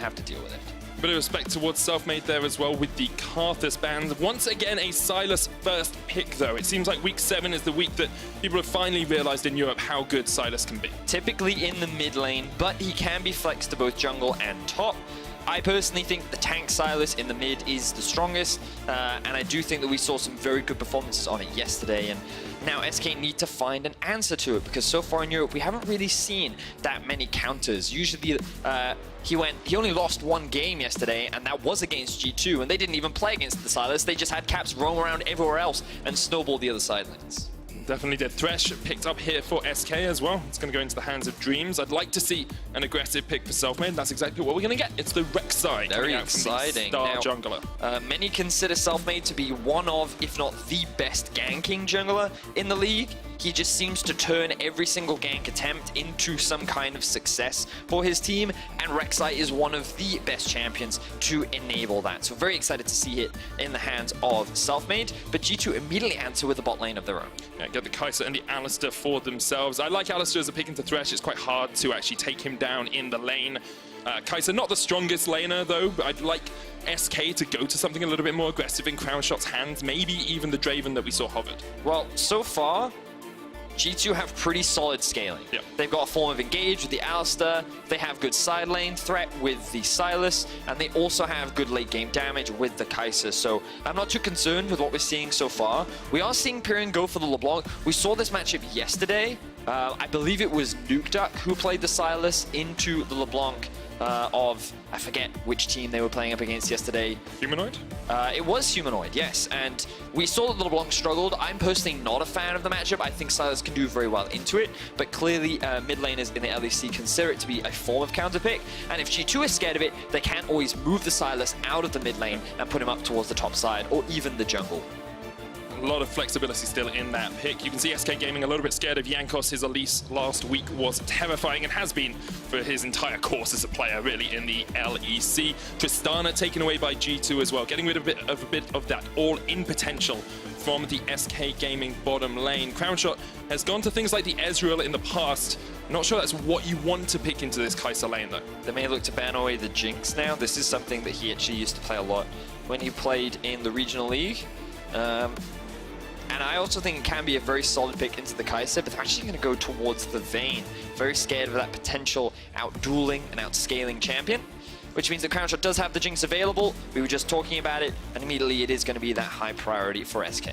have to deal with it. A bit of respect towards Selfmade there as well with the Karthus band. Once again, a Sylas first pick, though. It seems like week 7 is the week that people have finally realized in Europe how good Sylas can be. Typically in the mid lane, but he can be flexed to both jungle and top. I personally think the tank Sylas in the mid is the strongest, and I do think that we saw some very good performances on it yesterday, and now SK need to find an answer to it, because so far in Europe we haven't really seen that many counters. Usually he only lost 1 game yesterday, and that was against G2, and they didn't even play against the Sylas. They just had Caps roam around everywhere else and snowball the other side lanes. Definitely did. Thresh picked up here for SK as well. It's going to go into the hands of Dreams. I'd like to see an aggressive pick for Selfmade. That's exactly what we're going to get. It's the Rek'Sai. Very exciting. Star jungler. Many consider Selfmade to be one of, if not the best ganking jungler in the league. He just seems to turn every single gank attempt into some kind of success for his team, and Rek'Sai is one of the best champions to enable that. So very excited to see it in the hands of Selfmade, but G2 immediately answer with a bot lane of their own. Yeah, get the Kai'Sa and the Alistar for themselves. I like Alistar as a pick into Thresh. It's quite hard to actually take him down in the lane. Kai'Sa, not the strongest laner though, but I'd like SK to go to something a little bit more aggressive in Crownshot's hands, maybe even the Draven that we saw hovered. Well, so far, G2 have pretty solid scaling. Yep. They've got a form of engage with the Alistar, they have good side lane threat with the Sylas, and they also have good late game damage with the Kai'Sa. So I'm not too concerned with what we're seeing so far. We are seeing Pyrion go for the LeBlanc. We saw this matchup yesterday. I believe it was Nukeduck who played the Sylas into the LeBlanc of, I forget which team they were playing up against yesterday. Humanoid? It was Humanoid, yes, and we saw that the LeBlanc struggled. I'm personally not a fan of the matchup. I think Sylas can do very well into it, but clearly mid laners in the LEC consider it to be a form of counter pick, and if G2 is scared of it, they can always move the Sylas out of the mid lane and put him up towards the top side, or even the jungle. A lot of flexibility still in that pick. You can see SK Gaming a little bit scared of Jankos. His Elise last week was terrifying and has been for his entire course as a player, really, in the LEC. Tristana taken away by G2 as well, getting rid of a bit of that all-in potential from the SK Gaming bottom lane. Crownshot has gone to things like the Ezreal in the past. Not sure that's what you want to pick into this Kai'Sa lane, though. They may look to ban away the Jinx now. This is something that he actually used to play a lot when he played in the regional league. And I also think it can be a very solid pick into the Kai'Sa, but they're actually going to go towards the Vayne. Very scared of that potential out-dueling and out-scaling champion, which means that Crownshot does have the Jinx available. We were just talking about it, and immediately it is going to be that high priority for SK.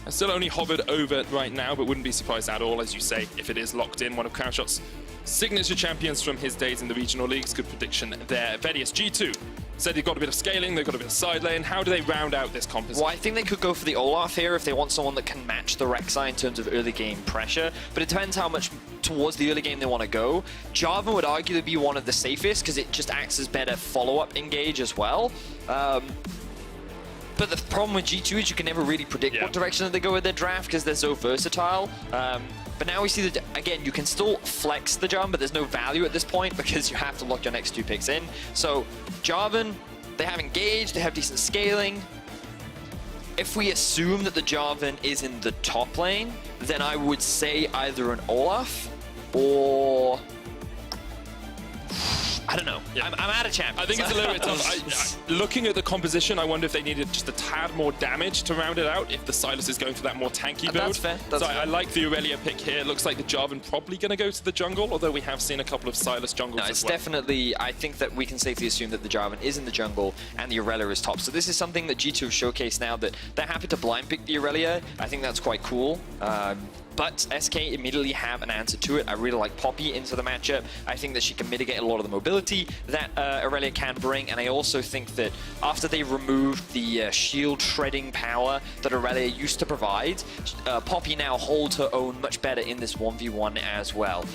I still only hovered over it right now, but wouldn't be surprised at all, as you say, if it is locked in. One of Crownshot's signature champions from his days in the regional leagues. Good prediction there. Vedius, G2 said they've got a bit of scaling, they've got a bit of side lane. How do they round out this composition? Well, I think they could go for the Olaf here if they want someone that can match the Rek'Sai in terms of early game pressure, but it depends how much towards the early game they want to go. Jarvan would arguably be one of the safest because it just acts as better follow-up engage as well. But the problem with G2 is you can never really predict what direction they go with their draft because they're so versatile. But now we see that, again, you can still flex the Jarvan, but there's no value at this point because you have to lock your next 2 picks in. So Jarvan, they have engaged, they have decent scaling. If we assume that the Jarvan is in the top lane, then I would say either an Olaf or... I don't know. Yeah. I'm out of champions. I think it's a little bit tough. Looking at the composition, I wonder if they needed just a tad more damage to round it out, if the Sylas is going for that more tanky build. That's fair. That's fair. I like the Aurelia pick here. It looks like the Jarvan probably going to go to the jungle, although we have seen a couple of Sylas jungles as well. It's definitely, I think that we can safely assume that the Jarvan is in the jungle and the Aurelia is top. So this is something that G2 have showcased now, that they're happy to blind pick the Aurelia. I think that's quite cool. But SK immediately have an answer to it. I really like Poppy into the matchup. I think that she can mitigate a lot of the mobility that Aurelia can bring, and I also think that after they removed the shield shredding power that Aurelia used to provide, Poppy now holds her own much better in this 1v1 as well.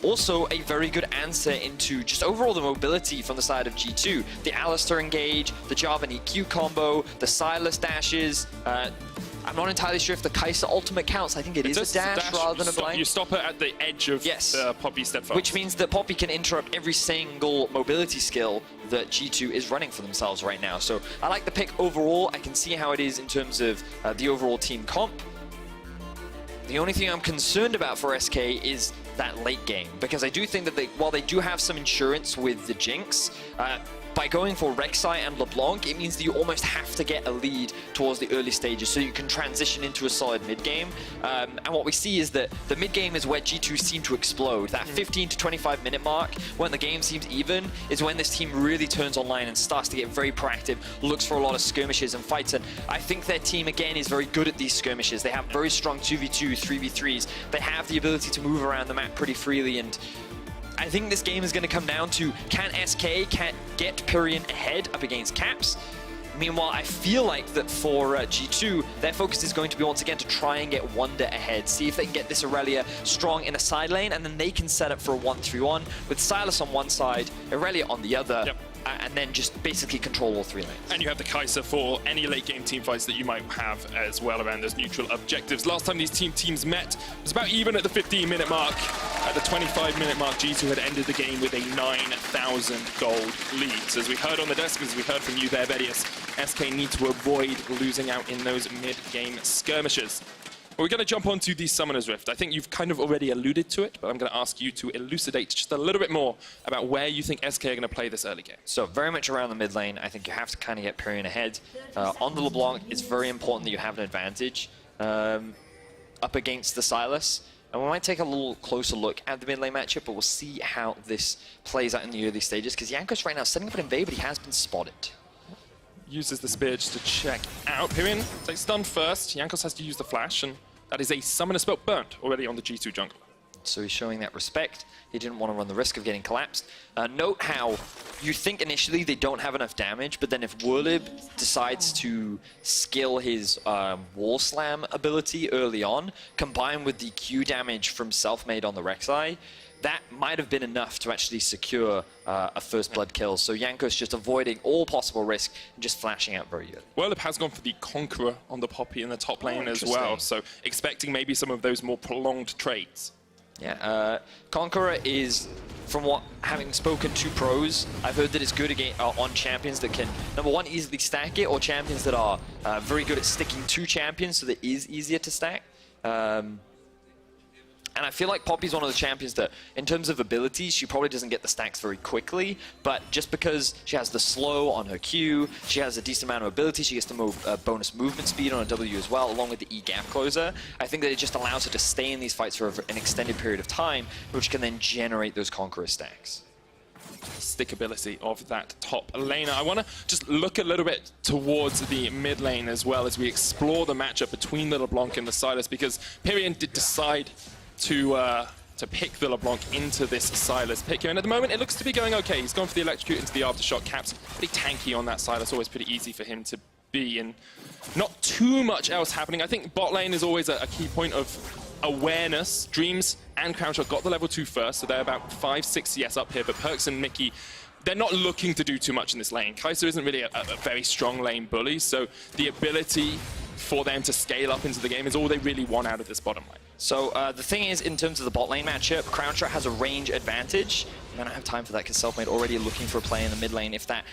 Also, a very good answer into just overall the mobility from the side of G2. The Alistar engage, the Jarvan EQ combo, the Sylas dashes. I'm not entirely sure if the Kai'Sa ultimate counts. I think it is a dash rather than a blind. You stop her at the edge of Poppy step forward. Which means that Poppy can interrupt every single mobility skill that G2 is running for themselves right now. So I like the pick overall. I can see how it is in terms of the overall team comp. The only thing I'm concerned about for SK is that late game, because I do think that while they do have some insurance with the Jinx, by going for Rek'Sai and LeBlanc, it means that you almost have to get a lead towards the early stages so you can transition into a solid mid-game. And what we see is that the mid-game is where G2 seem to explode. That 15 to 25 minute mark, when the game seems even, is when this team really turns online and starts to get very proactive, looks for a lot of skirmishes and fights. And I think their team, again, is very good at these skirmishes. They have very strong 2v2, 3v3s. They have the ability to move around the map pretty freely, and I think this game is going to come down to, can SK get Pyrion ahead up against Caps? Meanwhile, I feel like that for G2, their focus is going to be once again to try and get Wonder ahead, see if they can get this Irelia strong in a side lane, and then they can set up for a 1-3-1 with Sylas on one side, Irelia on the other. Yep. And then just basically control all three lanes. And you have the Kai'Sa for any late game team fights that you might have as well around those neutral objectives. Last time these teams met, it was about even at the 15-minute mark. At the 25-minute mark, G2 had ended the game with a 9,000 gold lead. So as we heard on the desk, as we heard from you there, Vedius, SK need to avoid losing out in those mid-game skirmishes. We're going to jump onto the Summoner's Rift. I think you've kind of already alluded to it, but I'm going to ask you to elucidate just a little bit more about where you think SK are going to play this early game. So very much around the mid lane. I think you have to kind of get Pyrion ahead. On the LeBlanc, it's very important that you have an advantage up against the Sylas. And we might take a little closer look at the mid lane matchup, but we'll see how this plays out in the early stages, because Jankos right now is setting up an invade, but he has been spotted. Uses the spear just to check out. Pyrion takes stun first. Jankos has to use the flash, and that is a Summoner spell burnt already on the G2 jungler. So he's showing that respect. He didn't want to run the risk of getting collapsed. Note how you think initially they don't have enough damage, but then if Werlib decides to skill his wall slam ability early on, combined with the Q damage from Selfmade on the Rek'Sai, that might have been enough to actually secure a first blood kill. So Jankos just avoiding all possible risk and just flashing out very good. Werlib has gone for the Conqueror on the Poppy in the top lane as well, so expecting maybe some of those more prolonged trades. Yeah, Conqueror is, from what, having spoken to pros, I've heard that it's good again on champions that can, number one, easily stack it, or champions that are very good at sticking to champions, so that it is easier to stack. And I feel like Poppy's one of the champions that, in terms of abilities, she probably doesn't get the stacks very quickly, but just because she has the slow on her Q, she has a decent amount of ability, she gets the bonus movement speed on a W as well, along with the E gap closer. I think that it just allows her to stay in these fights for an extended period of time, which can then generate those Conqueror stacks. Stickability of that top laner. I want to just look a little bit towards the mid lane as well as we explore the matchup between the LeBlanc and the Sylas, because Pyrion did decide to pick the LeBlanc into this Sylas pick here, and at the moment it looks to be going okay. He's gone for the electrocute into the aftershock. Caps pretty tanky on that Sylas, always pretty easy for him to be, and not too much else happening. I think bot lane is always a key point of awareness. Dreams and Crownshot got the level 2 first, so they're about 5-6 CS up here, but Perks and Mickey, they're not looking to do too much in this lane. Kai'Sa isn't really a very strong lane bully, so the ability for them to scale up into the game is all they really want out of this bottom lane. So the thing is, in terms of the bot lane matchup, Crownshot has a range advantage. I don't have time for that because Selfmade already looking for a play in the mid lane. If that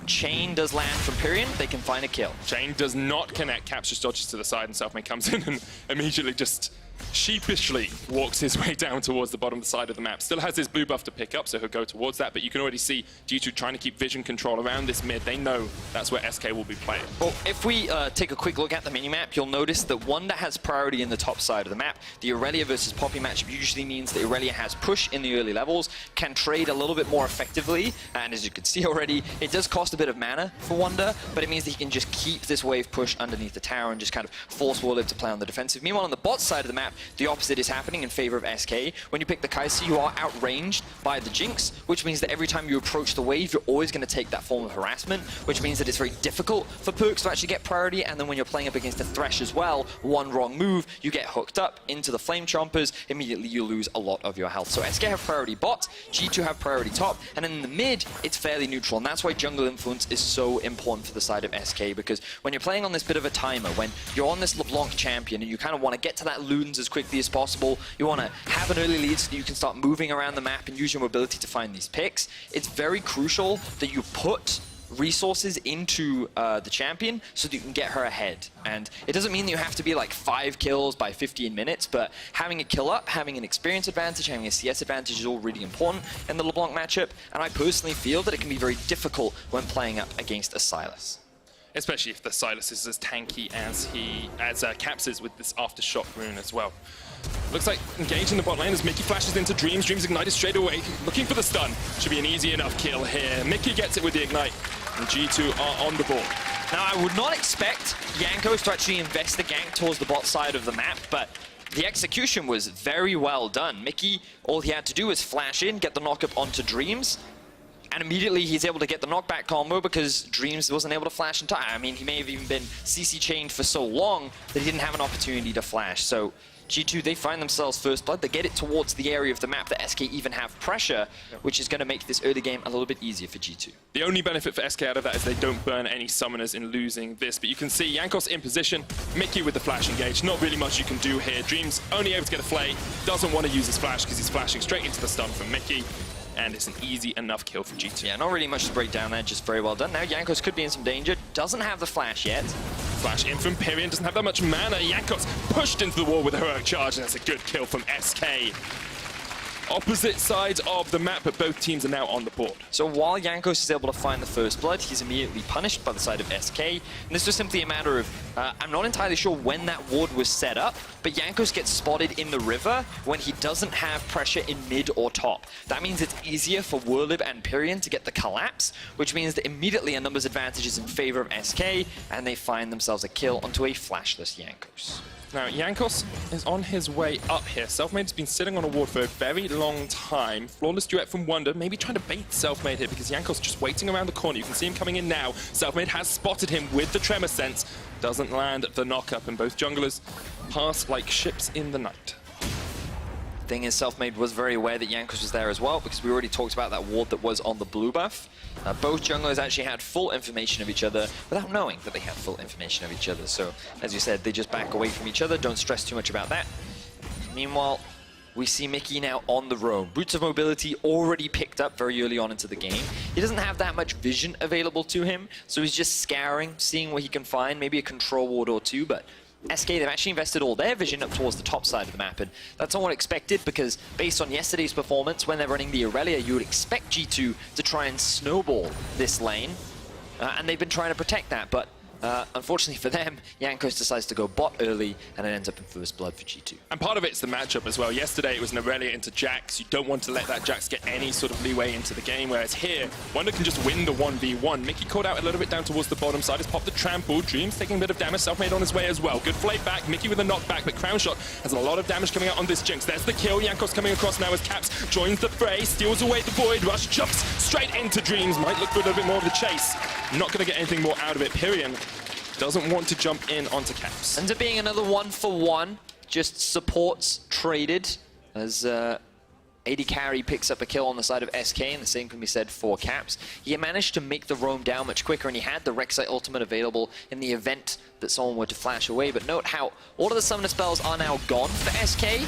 chain does land from Pyrion, they can find a kill. Chain does not connect, Caps just dodges to the side, and Selfmade comes in and immediately just sheepishly walks his way down towards the bottom of the side of the map. Still has his blue buff to pick up, so he'll go towards that, but you can already see G2 trying to keep vision control around this mid. They know that's where SK will be playing. Well, if we take a quick look at the minimap, you'll notice that Wonder has priority in the top side of the map. The Irelia versus Poppy matchup usually means that Irelia has push in the early levels, can trade a little bit more effectively, and as you can see already, it does cost a bit of mana for Wonder, but it means that he can just keep this wave push underneath the tower and just kind of force Werlib to play on the defensive. Meanwhile, on the bot side of the map, the opposite is happening in favor of SK. When you pick the Kai'Sa, you are outranged by the Jinx, which means that every time you approach the wave, you're always going to take that form of harassment, which means that it's very difficult for Perks to actually get priority, and then when you're playing up against a Thresh as well, one wrong move, you get hooked up into the Flame Chompers, immediately you lose a lot of your health. So SK have priority bot, G2 have priority top, and then in the mid, it's fairly neutral, and that's why jungle influence is so important for the side of SK, because when you're playing on this bit of a timer, when you're on this LeBlanc champion, and you kind of want to get to that Ludens as quickly as possible, you want to have an early lead so that you can start moving around the map and use your mobility to find these picks. It's very crucial that you put resources into the champion so that you can get her ahead. And it doesn't mean that you have to be like 5 kills by 15 minutes, but having a kill up, having an experience advantage, having a CS advantage is all really important in the LeBlanc matchup. And I personally feel that it can be very difficult when playing up against a Sylas. Especially if the Sylas is as tanky as Caps is with this Aftershock rune as well. Looks like engaging the bot lane as Mickey flashes into Dreams. Dreams ignited straight away, looking for the stun. Should be an easy enough kill here. Mickey gets it with the ignite, and G2 are on the board. Now, I would not expect Jankos to actually invest the gank towards the bot side of the map, but the execution was very well done. Mickey, all he had to do was flash in, get the knock-up onto Dreams, and immediately he's able to get the knockback combo because Dreams wasn't able to flash in time. I mean, he may have even been CC chained for so long that he didn't have an opportunity to flash. So G2, they find themselves first blood. They get it towards the area of the map that SK even have pressure, which is going to make this early game a little bit easier for G2. The only benefit for SK out of that is they don't burn any summoners in losing this. But you can see Jankos in position, Mickey with the flash engage. Not really much you can do here. Dreams only able to get a flay. Doesn't want to use his flash because he's flashing straight into the stun from Mickey. And it's an easy enough kill for G2. Yeah, not really much to break down there, just very well done. Now Jankos could be in some danger. Doesn't have the flash yet. Flash in from Pyrion, doesn't have that much mana. Jankos pushed into the wall with a heroic charge, and that's a good kill from SK. Opposite sides of the map, but both teams are now on the board. So while Jankos is able to find the first blood, he's immediately punished by the side of SK. And this was simply a matter of, I'm not entirely sure when that ward was set up, but Jankos gets spotted in the river when he doesn't have pressure in mid or top. That means it's easier for Whirlib and Pyrion to get the collapse, which means that immediately a numbers advantage is in favor of SK, and they find themselves a kill onto a flashless Jankos. Now, Jankos is on his way up here. Selfmade's been sitting on a ward for a very long time. Flawless duet from Wonder, maybe trying to bait Selfmade here because Jankos just waiting around the corner. You can see him coming in now. Selfmade has spotted him with the Tremor Sense. Doesn't land the knock-up, and both junglers pass like ships in the night. Thing is, Selfmade was very aware that Jankos was there as well, because we already talked about that ward that was on the blue buff. Both junglers actually had full information of each other without knowing that they had full information of each other. So, as you said, they just back away from each other, don't stress too much about that. Meanwhile, we see Mickey now on the roam. Boots of Mobility already picked up very early on into the game. He doesn't have that much vision available to him, so he's just scouring, seeing what he can find, maybe a control ward or two, but SK, they've actually invested all their vision up towards the top side of the map, and that's somewhat expected because based on yesterday's performance, when they're running the Aurelia, you would expect G2 to try and snowball this lane, and they've been trying to protect that, but unfortunately for them, Jankos decides to go bot early, and it ends up in first blood for G2. And part of it's the matchup as well. Yesterday it was an Aurelia into Jax. You don't want to let that Jax get any sort of leeway into the game, whereas here, Wonder can just win the 1v1. Mickey caught out a little bit down towards the bottom side. Has popped the trample. Dreams taking a bit of damage. Selfmade on his way as well. Good flay back. Mickey with a knockback, but Crown Shot has a lot of damage coming out on this Jinx. There's the kill. Jankos coming across now as Caps joins the fray, steals away the Void Rush, jumps straight into Dreams. Might look for a little bit more of the chase. Not going to get anything more out of it. Pyrion doesn't want to jump in onto Caps. Ends up being another 1-for-1, just supports traded, as AD Carry picks up a kill on the side of SK, and the same can be said for Caps. He managed to make the roam down much quicker, and he had the Rek'Sai ultimate available in the event that someone were to flash away. But note how all of the summoner spells are now gone for SK,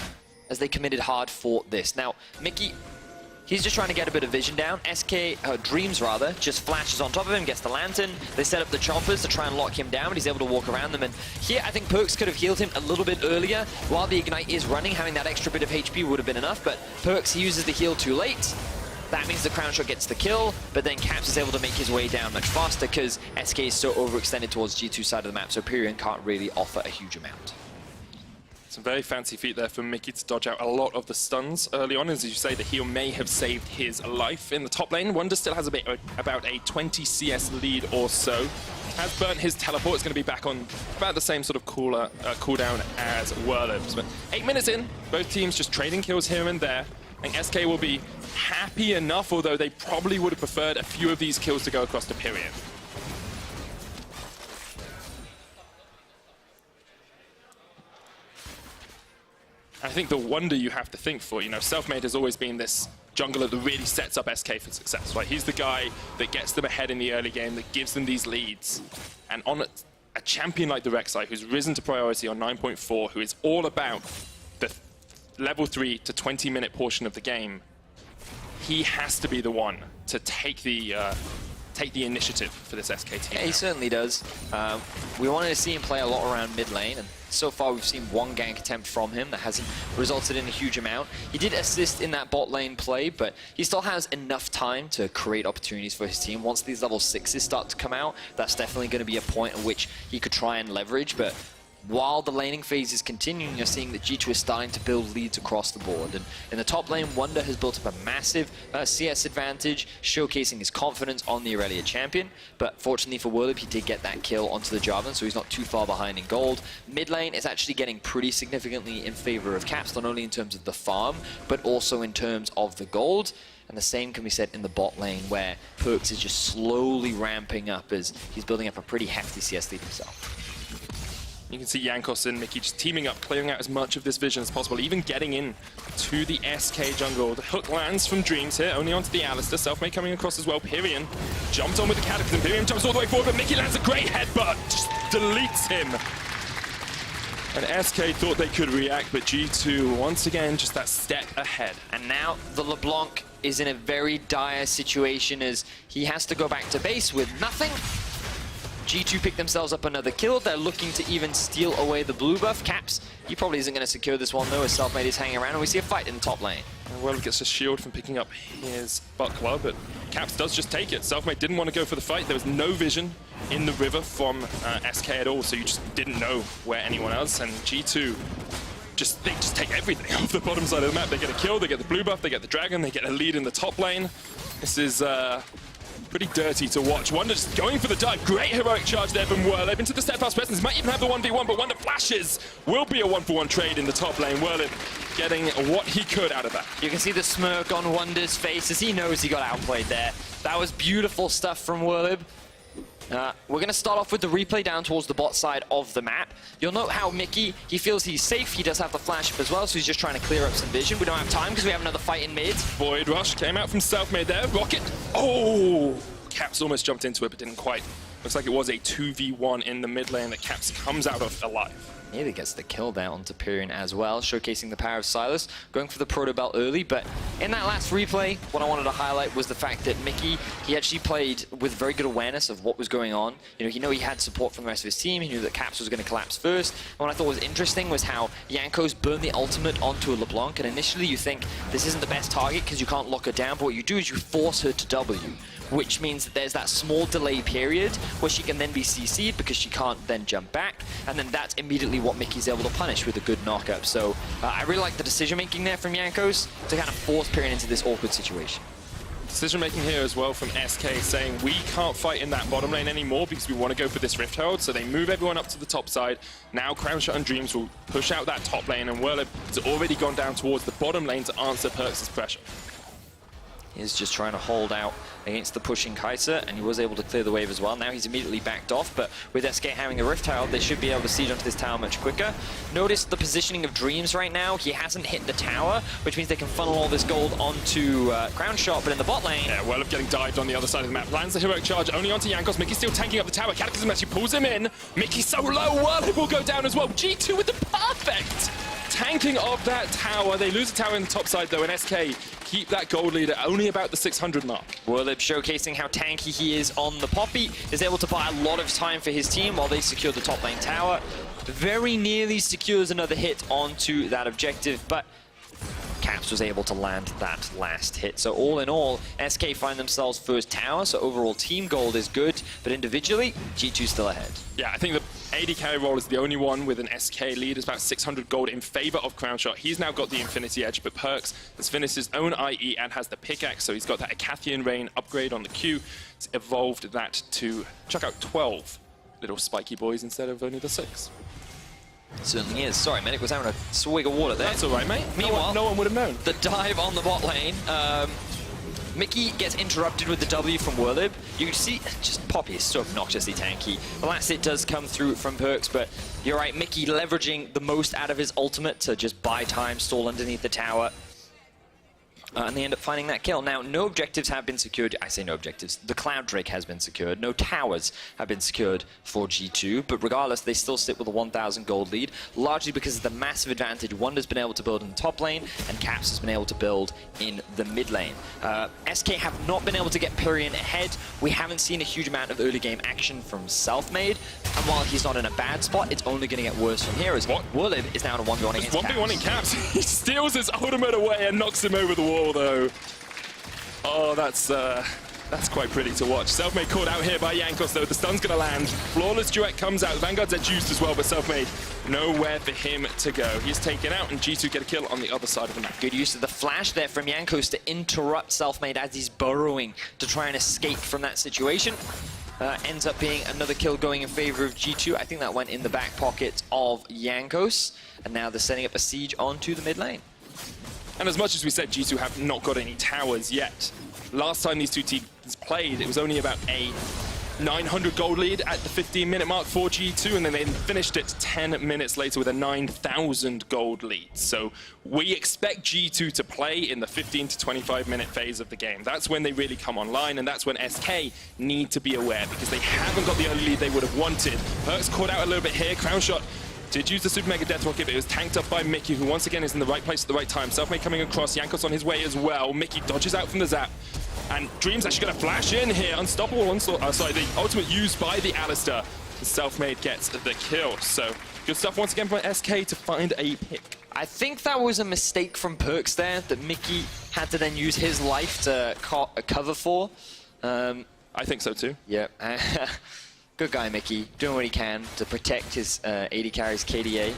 as they committed hard for this. Now, Mickey, he's just trying to get a bit of vision down. Dreams rather, just flashes on top of him, gets the Lantern. They set up the Chompers to try and lock him down, but he's able to walk around them. And here, I think Perks could have healed him a little bit earlier. While the Ignite is running, having that extra bit of HP would have been enough, but Perks, he uses the heal too late. That means the Crown Shot gets the kill, but then Caps is able to make his way down much faster because SK is so overextended towards G2 side of the map, so Pyrion can't really offer a huge amount. Some very fancy feat there for Mickey to dodge out a lot of the stuns early on. As you say, the heal may have saved his life. In the top lane, Wonder still has about a 20 CS lead or so. Has burnt his teleport. It's going to be back on about the same sort of cooldown as Whirlib's. But 8 minutes in, both teams just trading kills here and there. I think SK will be happy enough, although they probably would have preferred a few of these kills to go across to Pyrion. I think the Wonder you have to think for, Selfmade has always been this jungler that really sets up SK for success, right? He's the guy that gets them ahead in the early game, that gives them these leads. And on a champion like the Rek'Sai, who's risen to priority on 9.4, who is all about the level 3 to 20-minute portion of the game, he has to be the one to take the take the initiative for this SK team. Yeah, he certainly does. We wanted to see him play a lot around mid lane, and so far we've seen one gank attempt from him that hasn't resulted in a huge amount. He did assist in that bot lane play, but he still has enough time to create opportunities for his team. Once these level 6s start to come out, that's definitely going to be a point at which he could try and leverage, but while the laning phase is continuing, you're seeing that G2 is starting to build leads across the board. And in the top lane, Wunder has built up a massive CS advantage, showcasing his confidence on the Aurelia champion. But fortunately for Whirlib, he did get that kill onto the Jarvan, so he's not too far behind in gold. Mid lane is actually getting pretty significantly in favor of Caps, not only in terms of the farm, but also in terms of the gold. And the same can be said in the bot lane, where Perks is just slowly ramping up as he's building up a pretty hefty CS lead himself. You can see EULCS and Mickey just teaming up, clearing out as much of this vision as possible, even getting in to the SK jungle. The hook lands from Dreams here, only onto the Alistar. Selfmade coming across as well. Pyrion jumped on with the Cataclysm. Pyrion jumps all the way forward, but Mickey lands a great headbutt, just deletes him. And SK thought they could react, but G2, once again, just that step ahead. And now the LeBlanc is in a very dire situation as he has to go back to base with nothing. G2 pick themselves up another kill. They're looking to even steal away the blue buff. Caps, he probably isn't going to secure this one though, as Selfmade is hanging around, and we see a fight in the top lane. Well, gets a shield from picking up his buckler, but Caps does just take it. Selfmade didn't want to go for the fight. There was no vision in the river from SK at all, so you just didn't know where anyone else. And G2, they just take everything off the bottom side of the map. They get a kill, they get the blue buff, they get the dragon, they get a lead in the top lane. This is pretty dirty to watch. Wunder just going for the dive. Great heroic charge there from Whirlib into the steadfast presence. Might even have the 1v1, but Wunder flashes. Will be a 1-for-1 trade in the top lane. Whirlib getting what he could out of that. You can see the smirk on Wunder's face as he knows he got outplayed there. That was beautiful stuff from Whirlib. We're going to start off with the replay down towards the bot side of the map. You'll note how Mickey, he feels he's safe. He does have the flash up as well, so he's just trying to clear up some vision. We don't have time because we have another fight in mid. Void Rush came out from Selfmade there. Rocket. Oh! Caps almost jumped into it, but didn't quite. Looks like it was a 2v1 in the mid lane that Caps comes out of alive. Nearly gets the kill there onto Pyrion as well, showcasing the power of Silas, going for the Proto Belt early. But in that last replay, what I wanted to highlight was the fact that Mickey, he actually played with very good awareness of what was going on. You know, he had support from the rest of his team. He knew that Caps was going to collapse first. And what I thought was interesting was how EULCS burned the ultimate onto a LeBlanc. And initially you think this isn't the best target because you can't lock her down, but what you do is you force her to W, which means that there's that small delay period where she can then be CC'd because she can't then jump back, and then that's immediately what Mickey's able to punish with a good knockup. So I really like the decision making there from EULCS to kind of force Pyrion into this awkward situation. Decision making here as well from SK, saying we can't fight in that bottom lane anymore because we want to go for this Rift Herald, so they move everyone up to the top side. Now Crownshot and Dreams will push out that top lane, and Whirlib has already gone down towards the bottom lane to answer Perks' pressure. He's just trying to hold out against the pushing Kaiser, and he was able to clear the wave as well. Now he's immediately backed off, but with SK having a Rift Herald, they should be able to siege onto this tower much quicker. Notice the positioning of Dreams right now. He hasn't hit the tower, which means they can funnel all this gold onto Crownshot, but in the bot lane... Yeah, Whirlib getting dived on the other side of the map. Lands the heroic charge only onto EULCS. Mickey's still tanking up the tower. Cataclysm actually pulls him in. Mickey's so low, Whirlib will go down as well. G2 with the perfect tanking of that tower. They lose the tower in the top side though, and SK keep that gold lead at only about the 600 mark. Whirlib showcasing how tanky he is on the Poppy, is able to buy a lot of time for his team while they secure the top lane tower. Very nearly secures another hit onto that objective, but Caps was able to land that last hit. So all in all, SK find themselves first tower, so overall team gold is good, but individually, G2 still ahead. Yeah, I think the AD carry role is the only one with an SK lead. It's about 600 gold in favor of Crownshot. He's now got the Infinity Edge, but Perks has finished his own IE and has the pickaxe, so he's got that Acathian Rain upgrade on the Q. It's evolved that to chuck out 12 little spiky boys instead of only the 6. It certainly is. Sorry, Medic was having a swig of water there. That's all right, mate. Meanwhile, no one would have known. The dive on the bot lane. Mickey gets interrupted with the W from Whirlib. You can see, just Poppy is so obnoxiously tanky. The last hit does come through from Perks, but you're right, Mickey leveraging the most out of his ultimate to just buy time, stall underneath the tower. And they end up finding that kill. Now, no objectives have been secured. I say no objectives. The Cloud Drake has been secured. No towers have been secured for G2. But regardless, they still sit with a 1,000 gold lead, largely because of the massive advantage Wonder's been able to build in the top lane, and Caps has been able to build in the mid lane. SK have not been able to get Pyrian ahead. We haven't seen a huge amount of early game action from Selfmade. And while he's not in a bad spot, it's only going to get worse from here, as Woolib is now in a 1v1 against Caps. 1v1 in Caps. He steals his ultimate away and knocks him over the wall, though. Oh, that's quite pretty to watch. Selfmade caught out here by EULCS, though. The stun's going to land. Flawless duet comes out. Vanguard's juiced as well, but Selfmade, nowhere for him to go. He's taken out, and G2 get a kill on the other side of the map. Good use of the flash there from EULCS to interrupt Selfmade as he's burrowing to try and escape from that situation. Ends up being another kill going in favor of G2. I think that went in the back pocket of EULCS, and now they're setting up a siege onto the mid lane. And as much as we said, G2 have not got any towers yet. Last time these two teams played, it was only about a 900 gold lead at the 15-minute mark for G2, and then they finished it 10 minutes later with a 9,000 gold lead. So we expect G2 to play in the 15 to 25-minute phase of the game. That's when they really come online, and that's when SK need to be aware, because they haven't got the early lead they would have wanted. Perks caught out a little bit here. Crown Shot did use the Super Mega Death Rocket, but it was tanked up by Mickey, who once again is in the right place at the right time. Selfmade coming across, EULCS on his way as well. Mickey dodges out from the zap. And Dream's actually going to flash in here. Unstoppable onslaught. Sorry, the ultimate used by the Alistar. Selfmade gets the kill. So good stuff once again from SK to find a pick. I think that was a mistake from Perks there, that Mickey had to then use his life to cover for. I think so too. Yeah. Good guy, Mickey, doing what he can to protect his AD carry's KDA.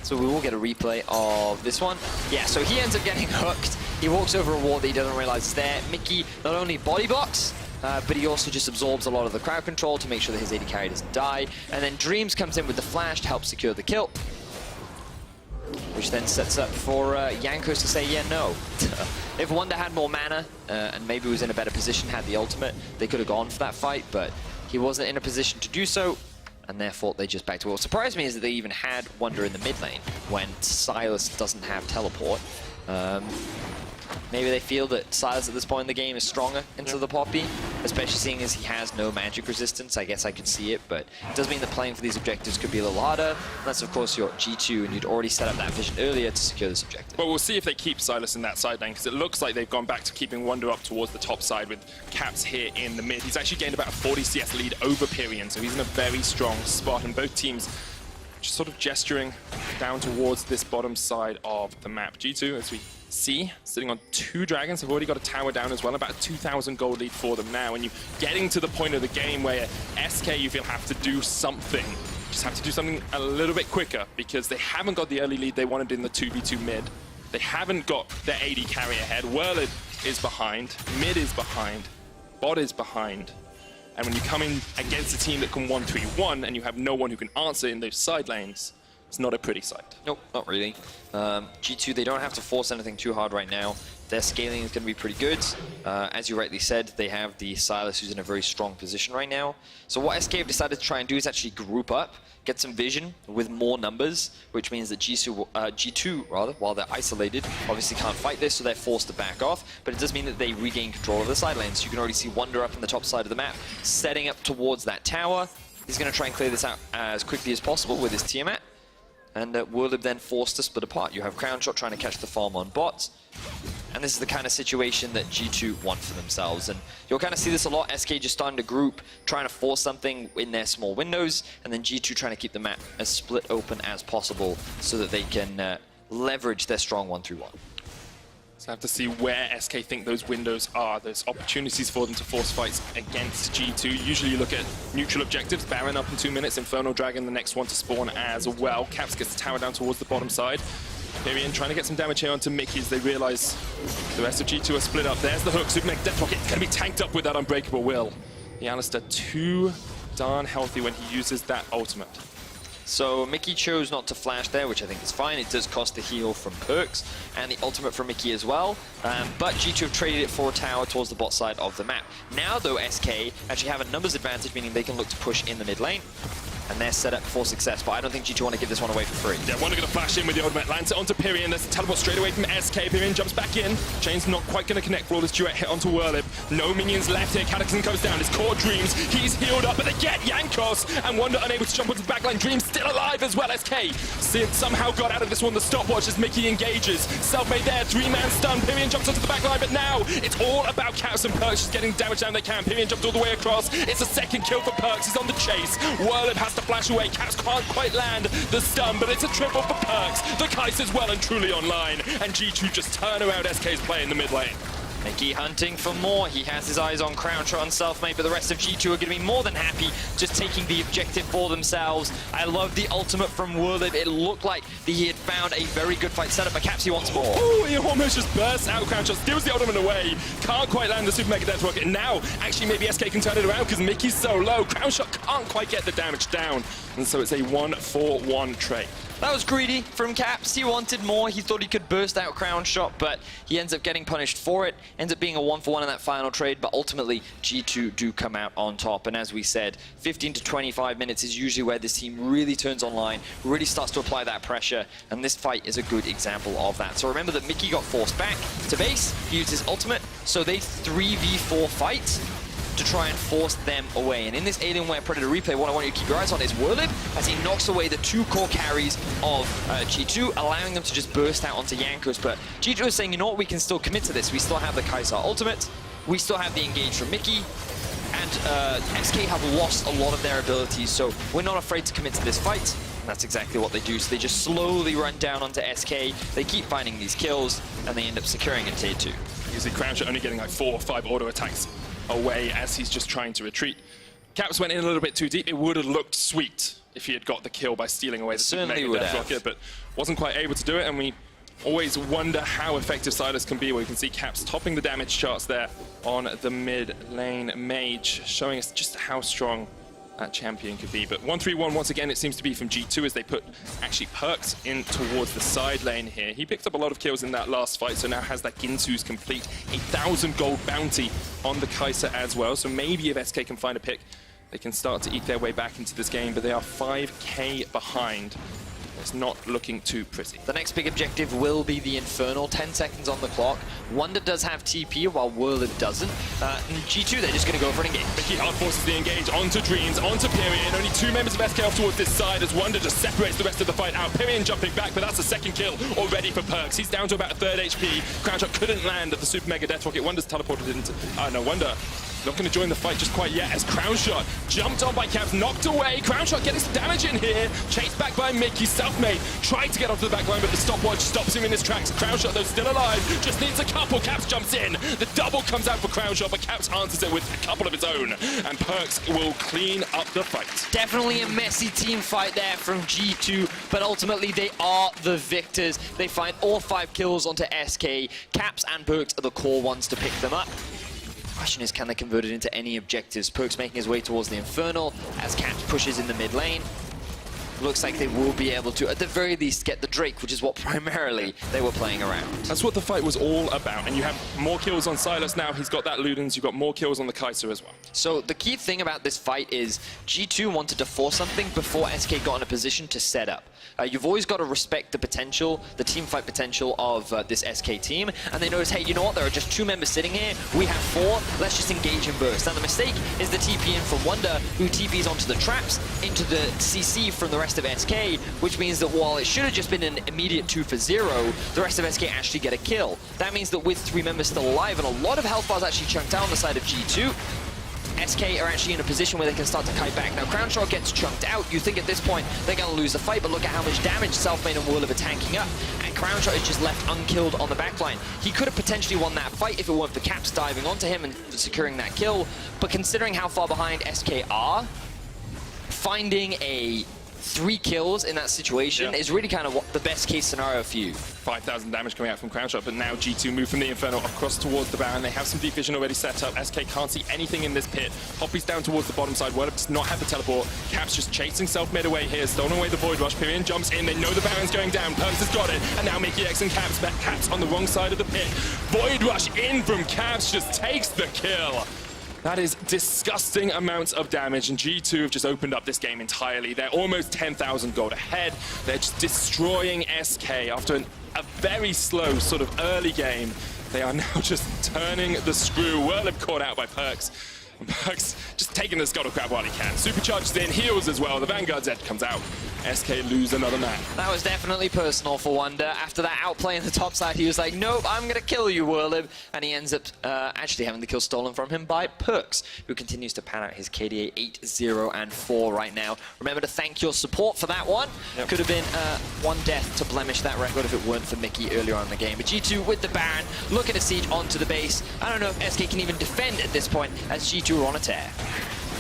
So we will get a replay of this one. Yeah, so he ends up getting hooked. He walks over a wall that he doesn't realize is there. Mickey not only body blocks, but he also just absorbs a lot of the crowd control to make sure that his AD carry doesn't die. And then Dreams comes in with the flash to help secure the kill, which then sets up for EULCS to say, yeah, no. If Wonder had more mana and maybe was in a better position, had the ultimate, they could have gone for that fight, but he wasn't in a position to do so, and therefore they just backed away. What surprised me is that they even had Wonder in the mid lane when Silas doesn't have teleport. Maybe they feel that Silas at this point in the game is stronger into the Poppy, especially seeing as he has no magic resistance. I guess I could see it, but it does mean that playing for these objectives could be a little harder. Unless, of course, you're G2 and you'd already set up that vision earlier to secure this objective. Well, we'll see if they keep Silas in that side lane, because it looks like they've gone back to keeping Wonder up towards the top side with Caps here in the mid. He's actually gained about a 40 CS lead over Pyrian, so he's in a very strong spot, and both teams just sort of gesturing down towards this bottom side of the map. G2, as we see, sitting on 2 dragons, have already got a tower down as well, about a 2,000 gold lead for them now, and you getting to the point of the game where SK, you feel, have to do something. Just have to do something a little bit quicker, because they haven't got the early lead they wanted in the 2v2 mid. They haven't got their AD carry ahead. Whirlid is behind, mid is behind, bot is behind. And when you come in against a team that can 1-3-1 and you have no one who can answer in those side lanes, it's not a pretty sight. Nope, not really. G2, they don't have to force anything too hard right now. Their scaling is going to be pretty good. As you rightly said, they have the Silas, who's in a very strong position right now. So what SK have decided to try and do is actually group up, get some vision with more numbers, which means that G2, while they're isolated, obviously can't fight this, so they're forced to back off. But it does mean that they regain control of the side lanes. You can already see Wonder up on the top side of the map, setting up towards that tower. He's going to try and clear this out as quickly as possible with his Tiamat. And Whirlib then forced to split apart. You have Crown Shot trying to catch the farm on bot. And this is the kind of situation that G2 want for themselves. And you'll kind of see this a lot. SK just starting to group, trying to force something in their small windows, and then G2 trying to keep the map as split open as possible so that they can leverage their strong 1-3-1. So I have to see where SK think those windows are. There's opportunities for them to force fights against G2. Usually you look at neutral objectives. Baron up in 2 minutes. Infernal Dragon, the next one to spawn as well. Caps gets the tower down towards the bottom side. Pyrian trying to get some damage here onto Mickey as they realize the rest of G2 are split up. There's the hook. Super Mega Death Rocket going to be tanked up with that Unbreakable Will. The Alistar too darn healthy when he uses that ultimate. So Mickey chose not to flash there, which I think is fine. It does cost the heal from Perks and the ultimate from Mickey as well. But G2 have traded it for a tower towards the bot side of the map. Now though, SK actually have a numbers advantage, meaning they can look to push in the mid lane. and they're set up for success, but I don't think G2 want to give this one away for free. Yeah, Wonder going to flash in with the ultimate, lands it onto Pyrion. There's a teleport straight away from SK. Pyrion jumps back in. Chain's not quite going to connect for all this duet hit onto Whirlib. No minions left here. Cataclysm goes down. His core Dreams. He's healed up, but they get Jankos, and Wonder unable to jump onto the backline. Dreams still alive as well. SK somehow got out of this one. The stopwatch as Mickey engages. Selfmade there, 3-man stun. Pyrion jumps onto the backline, but now it's all about Caps and Perks just getting damage down they can. Pyrion jumped all the way across. It's a second kill for Perks. He's on the chase. Whirlib has to flash away. Caps can't quite land the stun, but it's a triple for Perks. The Kaiser's well and truly online, and G2 just turn around SK's play in the mid lane. Mickey hunting for more. He has his eyes on Crown Shot and Selfmade, but the rest of G2 are going to be more than happy just taking the objective for themselves. I love the ultimate from Whirlib. It looked like he had found a very good fight setup, but Caps, he wants more. Oh, he almost just bursts out. Crown Shot steals the ultimate away. Can't quite land the Super Mega Death Rocket. Now, actually, maybe SK can turn it around because Mickey's so low. Crown Shot can't quite get the damage down, and so it's a 1-4-1 trade. That was greedy from Caps. He wanted more. He thought he could burst out Crown Shot, but he ends up getting punished for it. Ends up being a 1-for-1 in that final trade, but ultimately G2 do come out on top. And as we said, 15 to 25 minutes is usually where this team really turns online, really starts to apply that pressure, and this fight is a good example of that. So remember that Mickey got forced back to base, he used his ultimate, so they 3v4 fight to try and force them away. And in this Alienware Predator replay, what I want you to keep your eyes on is Whirlib as he knocks away the 2 core carries of G2, allowing them to just burst out onto Jankos. But G2 is saying, you know what, we can still commit to this. We still have the Kaiser ultimate, we still have the engage from Mickey, and SK have lost a lot of their abilities, so we're not afraid to commit to this fight. And that's exactly what they do. So they just slowly run down onto SK, they keep finding these kills, and they end up securing in tier 2. You see Crown Shot only getting like 4 or 5 auto attacks away as he's just trying to retreat. Caps went in a little bit too deep. It would have looked sweet if he had got the kill by stealing away the Super Mega Death Rocket, but wasn't quite able to do it, and we always wonder how effective Silas can be, where you can see Caps topping the damage charts there on the mid lane Mage, showing us just how strong that champion could be. But 1-3-1 once again, it seems to be from G2 as they put actually Perks in towards the side lane here. He picked up a lot of kills in that last fight, so now has that Ginsu's complete 1,000 gold bounty on the Kaiser as well. So maybe if SK can find a pick, they can start to eke their way back into this game, but they are 5k behind. It's not looking too pretty. The next big objective will be the Infernal. 10 seconds on the clock. Wonder does have TP, while Whirlib doesn't. And G2, they're just going to go for an engage. Mickey hard forces the engage onto Dreams, onto Pyrion. Only 2 members of SK off towards this side as Wonder just separates the rest of the fight out. Pyrion jumping back, but that's a second kill already for Perks. He's down to about 3rd HP. Crown Shot couldn't land at the Super Mega Death Rocket. Wonder's teleported into... no, Wonder not going to join the fight just quite yet as Crown Shot jumped on by Caps, knocked away. Crown Shot getting some damage in here. Chased back by Mickey. Selfmade tried to get onto the back line, but the stopwatch stops him in his tracks. Crown Shot, though, still alive. Just needs a couple. Caps jumps in. The double comes out for Crown Shot, but Caps answers it with a couple of his own. And Perks will clean up the fight. Definitely a messy team fight there from G2, but ultimately they are the victors. They find all 5 kills onto SK. Caps and Perks are the core ones to pick them up. Question is, can they convert it into any objectives? Perks making his way towards the Infernal as Caps pushes in the mid lane. Looks like they will be able to, at the very least, get the Drake, which is what primarily they were playing around. That's what the fight was all about, and you have more kills on Silas now. He's got that Ludens, you've got more kills on the Kaiser as well. So the key thing about this fight is G2 wanted to force something before SK got in a position to set up. You've always got to respect the potential, the team fight potential of this SK team, and they notice, hey, you know what, there are just 2 members sitting here, we have 4, let's just engage and burst. Now the mistake is the TP in from Wonder, who TPs onto the traps, into the CC from the rest of SK, which means that while it should have just been an immediate 2 for 0, the rest of SK actually get a kill. That means that with 3 members still alive, and a lot of health bars actually chunked out on the side of G2, SK are actually in a position where they can start to kite back. Now, Crown Shot gets chunked out. You think at this point they're going to lose the fight, but look at how much damage Selfmade and Whirlib are tanking up. And Crown Shot is just left unkilled on the backline. He could have potentially won that fight if it weren't for Caps diving onto him and securing that kill. But considering how far behind SK are, finding a 3 kills in that situation is really kind of what the best case scenario for you. 5,000 damage coming out from Crown Shot, but now G2 move from the Inferno across towards the Baron. They have some deep vision already set up. SK can't see anything in this pit. Hoppy's down towards the bottom side. Whirlib does not have the teleport. Caps just chasing Selfmade away here, stolen away the Void Rush. Pyrion jumps in. They know the Baron's going down. Perks has got it. And now Mickey X and Caps, Caps on the wrong side of the pit. Void Rush in from Caps, just takes the kill. That is disgusting amounts of damage, and G2 have just opened up this game entirely. They're almost 10,000 gold ahead. They're just destroying SK after a very slow sort of early game. They are now just turning the screw. Whirlib caught out by Perks. And Perks just taking the scuttle crab while he can. Supercharges in, heals as well. The Vanguard Z comes out. SK lose another man. That was definitely personal for Wonder. After that outplay in the top side, he was like, nope, I'm going to kill you, Whirlib. And he ends up actually having the kill stolen from him by Perks, who continues to pan out his KDA 8-0-4 right now. Remember to thank your support for that one. Yep. Could have been one death to blemish that record if it weren't for Mickey earlier on in the game. But G2 with the Baron, looking to siege onto the base. I don't know if SK can even defend at this point, as G2 are on a tear.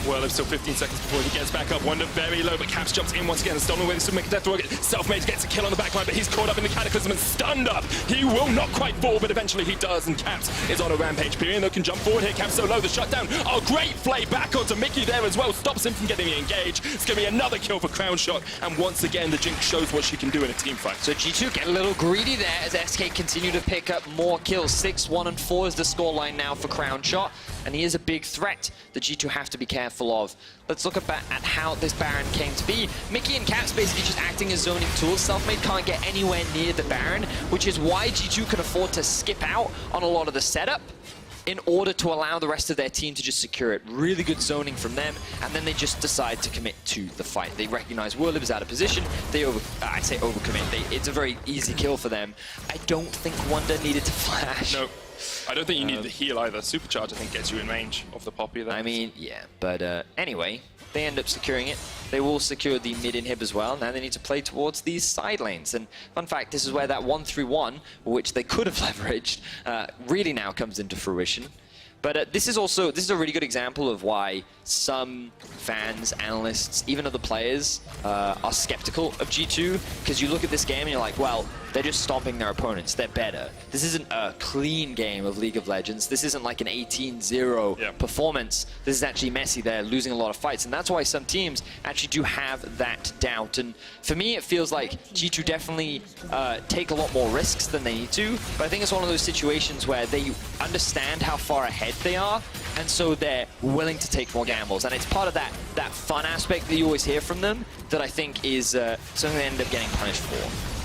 Whirlib still 15 seconds before he gets back up. Wonder very low, but Caps jumps in once again and stolen away. This will make a death throw. Selfmade gets a kill on the backline, but he's caught up in the Cataclysm and stunned up. He will not quite fall, but eventually he does, and Caps is on a rampage. Pyrion though can jump forward here. Caps so low, the shutdown. Oh, great play back onto Mickey there as well. Stops him from getting engaged. It's going to be another kill for Crown Shot, and once again the Jinx shows what she can do in a team fight. So G2 get a little greedy there as SK continue to pick up more kills. 6-1-4 is the scoreline now for Crown Shot, and he is a big threat that G2 have to be careful of. Let's look at how this Baron came to be. Mickey and Caps basically just acting as zoning tools. Selfmade can't get anywhere near the Baron, which is why G2 can afford to skip out on a lot of the setup in order to allow the rest of their team to just secure it. Really good zoning from them, and then they just decide to commit to the fight. They recognize Whirlib is out of position. They I say overcommit. It's a very easy kill for them. I don't think Wonder needed to flash. No. I don't think you need the heal either. Supercharge, I think, gets you in range of the Poppy there. I mean, yeah, but anyway, they end up securing it. They will secure the mid inhib as well. Now they need to play towards these side lanes. And fun fact, this is where that 1-3-1, which they could have leveraged, really now comes into fruition. But this is a really good example of why some fans, analysts, even other players are skeptical of G2, because you look at this game and you're like, well, they're just stomping their opponents. They're better. This isn't a clean game of League of Legends. This isn't like an 18-0 performance. This is actually messy. They're losing a lot of fights, and that's why some teams actually do have that doubt. And for me, it feels like G2 definitely take a lot more risks than they need to, but I think it's one of those situations where they understand how far ahead they are, and so they're willing to take more gambles. And it's part of that fun aspect that you always hear from them that I think is something they end up getting punished for.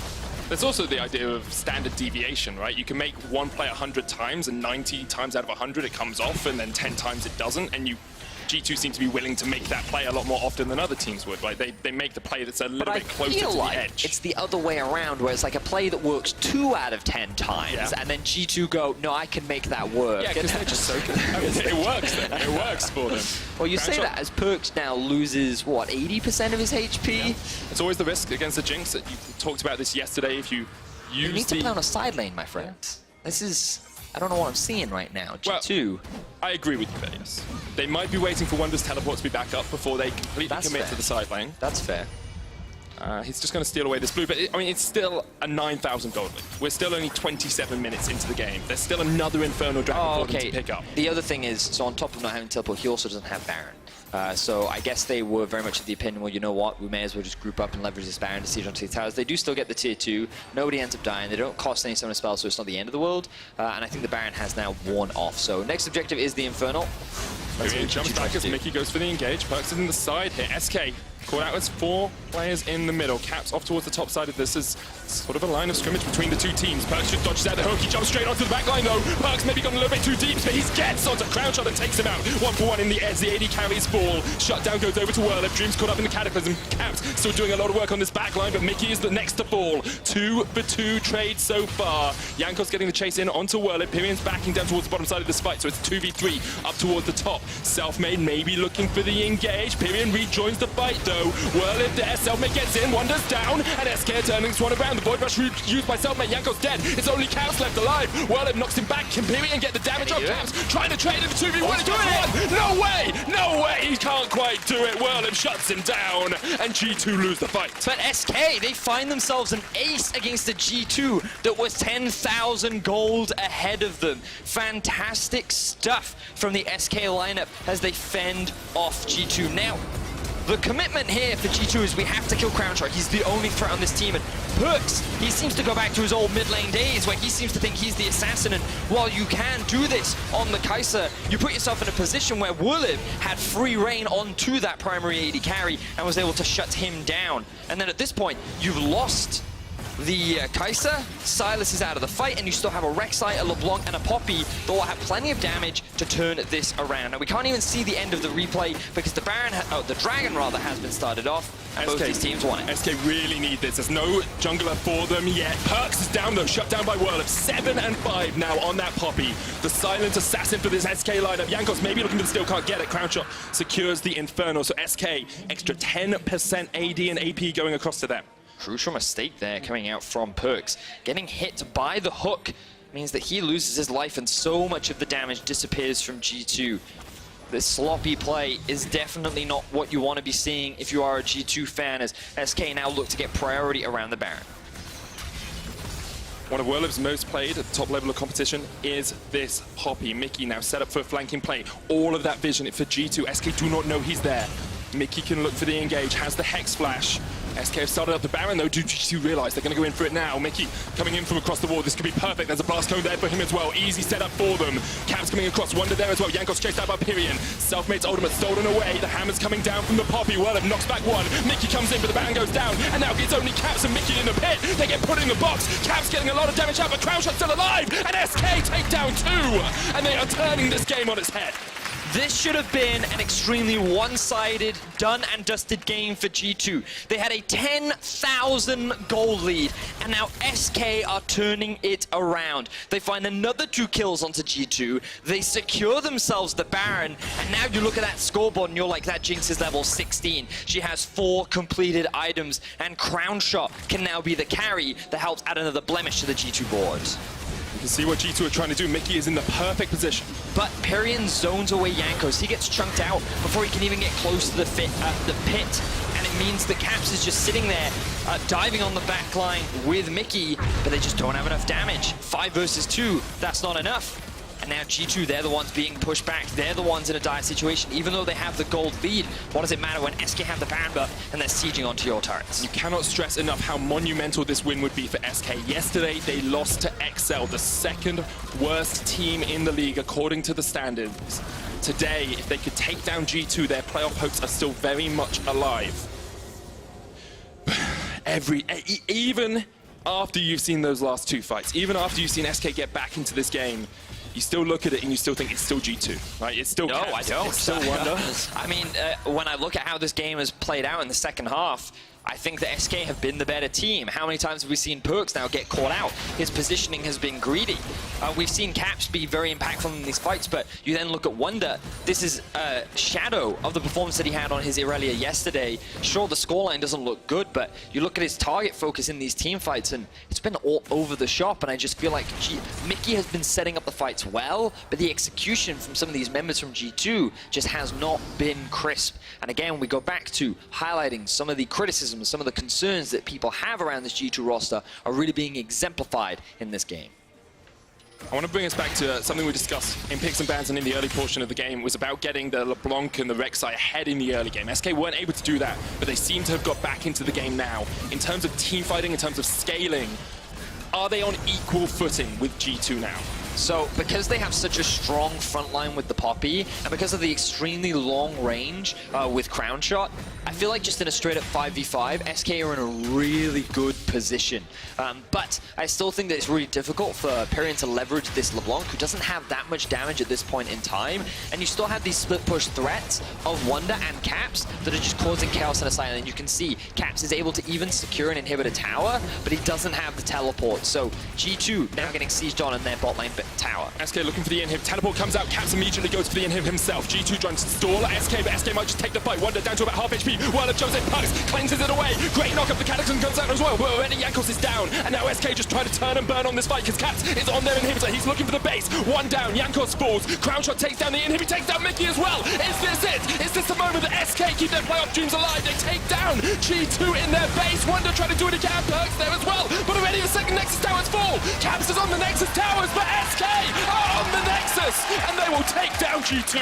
There's also the idea of standard deviation, right? You can make one play 100 times, and 90 times out of 100 it comes off, and then 10 times it doesn't, and G2 seem to be willing to make that play a lot more often than other teams would. Like they make the play that's a little bit closer to the edge. It's the other way around, where it's like a play that works 2 out of 10 times, and then G2 go, no, I can make that work. Yeah, because they're just so good. I mean, it works then. It works for them. Well, you say that as Perks now loses, what, 80% of his HP? Yeah. It's always the risk against the Jinx. You talked about this yesterday. If you use You need to play on a side lane, my friend. This is... I don't know what I'm seeing right now. G2. Well, I agree with you there, yes. They might be waiting for Wonder's teleport to be back up before they completely commit to the side lane. That's fair. He's just going to steal away this blue, but I mean, it's still a 9,000 gold lead. We're still only 27 minutes into the game. There's still another Infernal Dragon for them to pick up. The other thing is, so on top of not having teleport, he also doesn't have Baron. So I guess they were very much of the opinion, well, you know what, we may as well just group up and leverage this Baron to siege onto the towers. They do still get the tier 2. Nobody ends up dying. They don't cost any summon spells, so it's not the end of the world. And I think the Baron has now worn off. So next objective is the Infernal. Pyrion jumps back as Mickey goes for the engage. Perks is in the side here. SK caught out as 4 players in the middle. Caps off towards the top side of this is sort of a line of scrimmage between the 2 teams. Perks just dodges out the hook. He jumps straight onto the back line though. Perks maybe got a little bit too deep, but he gets onto Crown Shot and takes him out. 1-for-1 in the edge. The AD carries ball. Shutdown goes over to Whirlib. Dream's caught up in the Cataclysm. Caps still doing a lot of work on this back line, but Mickey is the next to fall. 2-for-2 trade so far. Jankos getting the chase in onto Whirlib. Pyrion's backing down towards the bottom side of this fight, so it's 2v3 up towards the top. Selfmade maybe looking for the engage. Pyrion rejoins the fight though. Whirlib there. Selfmade gets in. Wonder's down, and SK turning this one around. The Void Rush used by Selfmade. Jankos dead. It's only Caps left alive. Whirlib knocks him back. Can Pyrion get the damage on Caps? Trying to trade him for 2v1. No way! No way! He can't quite do it. Whirlib shuts him down, and G2 lose the fight. But SK, they find themselves an ace against a G2 that was 10,000 gold ahead of them. Fantastic stuff from the SK lineup as they fend off G2. Now, The commitment here for G2 is we have to kill Crownshot. He's the only threat on this team. And Perks, he seems to go back to his old mid lane days where he seems to think he's the assassin. And while you can do this on the Kai'Sa, you put yourself in a position where Wurliv had free reign onto that primary AD carry and was able to shut him down. And then at this point, you've lost the Kai'Sa, Sylas is out of the fight, and you still have a Rek'Sai, a LeBlanc, and a Poppy that will have plenty of damage to turn this around. Now, we can't even see the end of the replay because the the Dragon rather, has been started off, and both these teams want it. SK really need this. There's no jungler for them yet. Perks is down though, shut down by Wurliv. 7 and 5 now on that Poppy. The silent assassin for this SK lineup. Jankos maybe looking for the steal, can't get it. Crownshot secures the Inferno, so SK extra 10% AD and AP going across to them. Crucial mistake there coming out from Perks. Getting hit by the hook means that he loses his life and so much of the damage disappears from G2. This sloppy play is definitely not what you want to be seeing if you are a G2 fan, as SK now look to get priority around the Baron. One of Wurliv's most played at the top level of competition is this Poppy. Mickey now set up for a flanking play. All of that vision for G2. SK do not know he's there. Mickey can look for the engage, has the Hex Flash. SK have started up the Baron though. Do G2 realize they're going to go in for it now? Mickey coming in from across the wall. This could be perfect. There's a blast cone there for him as well. Easy setup for them. Caps coming across. Wonder there as well. Jankos chased out by Pyrian. Selfmate's ultimate stolen away. The hammer's coming down from the Poppy. Wurliv knocks back one. Mickey comes in, but the Baron goes down. And now it's only Caps and Mickey in the pit. They get put in the box. Caps getting a lot of damage out, but Crownshot's still alive. And SK take down 2. And they are turning this game on its head. This should have been an extremely one-sided, done and dusted game for G2. They had a 10,000 gold lead, and now SK are turning it around. They find another 2 kills onto G2. They secure themselves the Baron, and now you look at that scoreboard and you're like, that Jinx is level 16. She has 4 completed items, and Crownshot can now be the carry that helps add another blemish to the G2 board. You can see what G2 are trying to do. Mickey is in the perfect position. But Pyrian zones away Jankos. He gets chunked out before he can even get close to the pit. And it means the Caps is just sitting there, diving on the back line with Mickey, but they just don't have enough damage. 5 versus 2, that's not enough. And now G2, they're the ones being pushed back. They're the ones in a dire situation. Even though they have the gold lead, what does it matter when SK have the Baron buff and they're sieging onto your turrets? You cannot stress enough how monumental this win would be for SK. Yesterday, they lost to XL, the 2nd worst team in the league according to the standings. Today, if they could take down G2, their playoff hopes are still very much alive. Even after you've seen those last 2 fights, even after you've seen SK get back into this game, you still look at it and you still think it's still G2, right? It's still Caps. No, I don't. It's still Wonder. I mean, when I look at how this game has played out in the second half, I think that SK have been the better team. How many times have we seen Perks now get caught out? His positioning has been greedy. We've seen Caps be very impactful in these fights, but you then look at Wonder. This is a shadow of the performance that he had on his Irelia yesterday. Sure, the scoreline doesn't look good, but you look at his target focus in these team fights, and it's been all over the shop, and I just feel like Mickey has been setting up the fights well, but the execution from some of these members from G2 just has not been crisp. And again, we go back to highlighting some of the criticisms, some of the concerns that people have around this G2 roster are really being exemplified in this game. I want to bring us back to something we discussed in picks and bans and in the early portion of the game. It was about getting the LeBlanc and the Rek'Sai ahead in the early game. SK weren't able to do that, but they seem to have got back into the game now. In terms of team fighting, in terms of scaling, are they on equal footing with G2 now? So, because they have such a strong front line with the Poppy, and because of the extremely long range with Crownshot, I feel like just in a straight-up 5v5, SK are in a really good position. But I still think that it's really difficult for Pyrian to leverage this LeBlanc, who doesn't have that much damage at this point in time, and you still have these split-push threats of Wonder and Caps that are just causing chaos in a side, and you can see Caps is able to even secure an inhibitor tower, but he doesn't have the teleport. So G2 now getting sieged on in their bot lane tower. SK looking for the inhib. Teleport comes out. Caps immediately goes for the inhib himself. G2 trying to stall SK, but SK might just take the fight. Wonder down to about half HP. Wurliv Joseph Pugs cleanses it away. Great knock up. The Cataclysm comes out as well. But already Jankos is down. And now SK just trying to turn and burn on this fight because Caps is on their inhibitor. He's looking for the base. One down. Jankos falls. Crownshot takes down the inhib. Takes down Mickey as well. Is this it? Is this the moment that SK keep their playoff dreams alive? They take down G2 in their base. Wonder trying to do it again. Perks there as well. But already the second Nexus Tower's full. Caps is on the Nexus Towers, but SK are on the Nexus, and they will take down G2.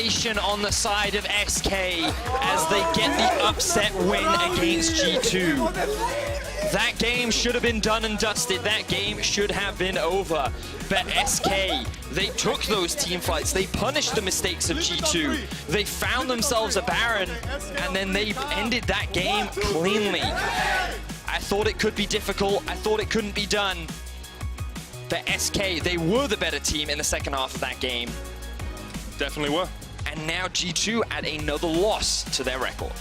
frustration on the side of SK as they get the upset win against G2. That game should have been done and dusted. That game should have been over. But SK, they took those team fights. They punished the mistakes of G2. They found themselves a Baron, and then they ended that game cleanly. I thought it could be difficult. I thought it couldn't be done. But SK, they were the better team in the second half of that game. Definitely were. And now G2 add another loss to their record.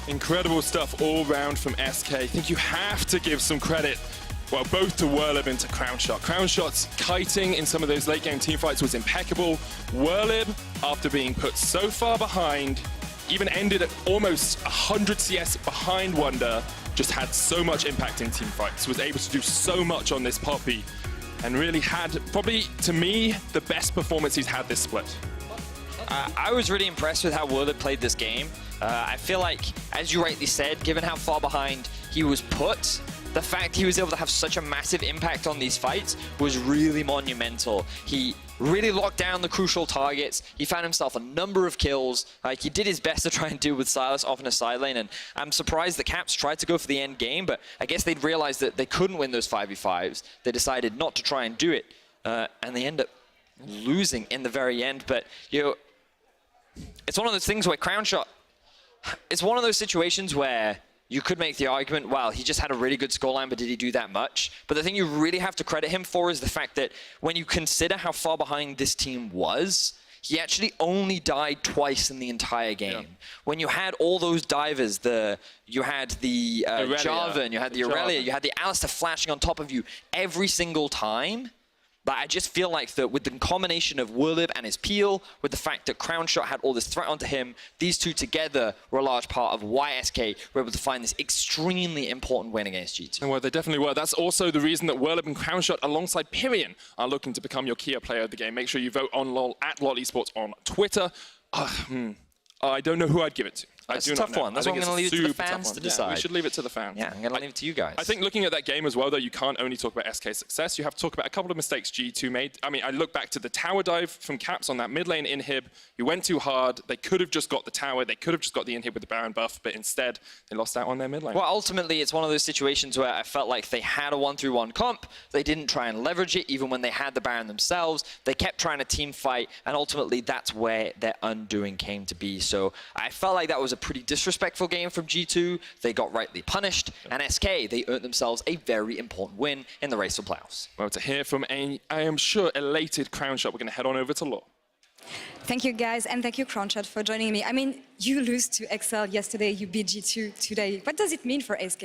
Incredible stuff all round from SK. I think you have to give some credit, well, both to Whirlib and to Crownshot. Crownshot's kiting in some of those late game teamfights was impeccable. Whirlib, after being put so far behind, even ended at almost 100 CS behind Wonder, just had so much impact in teamfights, was able to do so much on this Poppy, and really had, probably, to me, the best performance he's had this split. I was really impressed with how Whirlib played this game. I feel like, as you rightly said, given how far behind he was put, the fact he was able to have such a massive impact on these fights was really monumental. He really locked down the crucial targets. He found himself a number of kills. He did his best to try and deal with Silas off in a side lane, and I'm surprised the Caps tried to go for the end game, but I guess they'd realized that they couldn't win those 5v5s. They decided not to try and do it, and they end up losing in the very end. But, you know, it's one of those things where Crownshot, it's one of those situations where you could make the argument, well, he just had a really good scoreline, but did he do that much? But the thing you really have to credit him for is the fact that when you consider how far behind this team was, he actually only died twice in the entire game. Yeah. When you had all those divers, you had the Jarvan, you had the Aurelia, you had the Alistair flashing on top of you every single time. But I just feel like that with the combination of Whirlib and his peel, with the fact that Crownshot had all this threat onto him, these two together were a large part of why SK were able to find this extremely important win against G2. Well, they definitely were. That's also the reason that Whirlib and Crownshot, alongside Pyrion, are looking to become your key player of the game. Make sure you vote on LOL at LOL eSports on Twitter. I don't know who I'd give it to. That's a tough one. That's what I'm going to leave it to the fans to decide. Yeah, we should leave it to the fans. Yeah, I'm going to leave it to you guys. I think looking at that game as well, though, you can't only talk about SK's success. You have to talk about a couple of mistakes G2 made. I mean, I look back to the tower dive from Caps on that mid lane inhib. You went too hard. They could have just got the tower. They could have just got the inhib with the Baron buff, but instead, they lost out on their mid lane. Well, ultimately, it's one of those situations where I felt like they had a 1-3-1 comp. They didn't try and leverage it, even when they had the Baron themselves. They kept trying to team fight, and ultimately, that's where their undoing came to be. So I felt like that was a pretty disrespectful game from G2. They got rightly punished, and SK, they earned themselves a very important win in the race for playoffs. Well, to hear from I am sure, elated Crownshot, we're going to head on over to Law. Thank you, guys, and thank you, Crownshot, for joining me. I mean, you lose to XL yesterday, you beat G2 today. What does it mean for SK?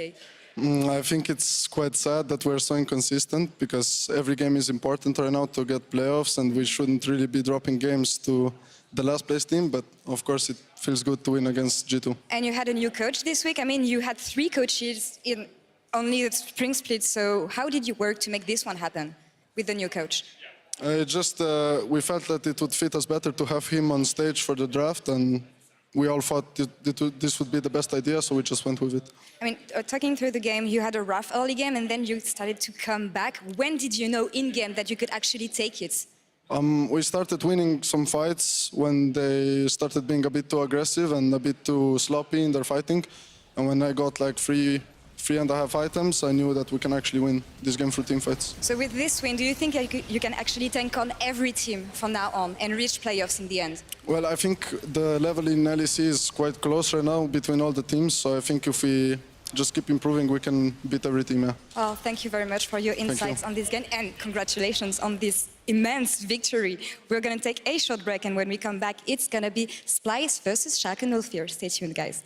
I think it's quite sad that we're so inconsistent, because every game is important right now to get playoffs, and we shouldn't really be dropping games to the last place team, but of course it feels good to win against G2. And you had a new coach this week. I mean, you had 3 coaches in only the spring split, so how did you work to make this one happen with the new coach? We felt that it would fit us better to have him on stage for the draft, and we all thought this would be the best idea, so we just went with it. I mean, talking through the game, you had a rough early game, and then you started to come back. When did you know in-game that you could actually take it? We started winning some fights when they started being a bit too aggressive and a bit too sloppy in their fighting. And when I got like 3.5 items, I knew that we can actually win this game through team fights. So with this win, do you think you can actually tank on every team from now on and reach playoffs in the end? Well, I think the level in LEC is quite close right now between all the teams. So I think if we just keep improving, we can beat every team, yeah. Well, thank you very much for your insights on this game, and congratulations on this immense victory. We're going to take a short break, and when we come back, it's going to be Splice versus Schalke 04. Stay tuned, guys.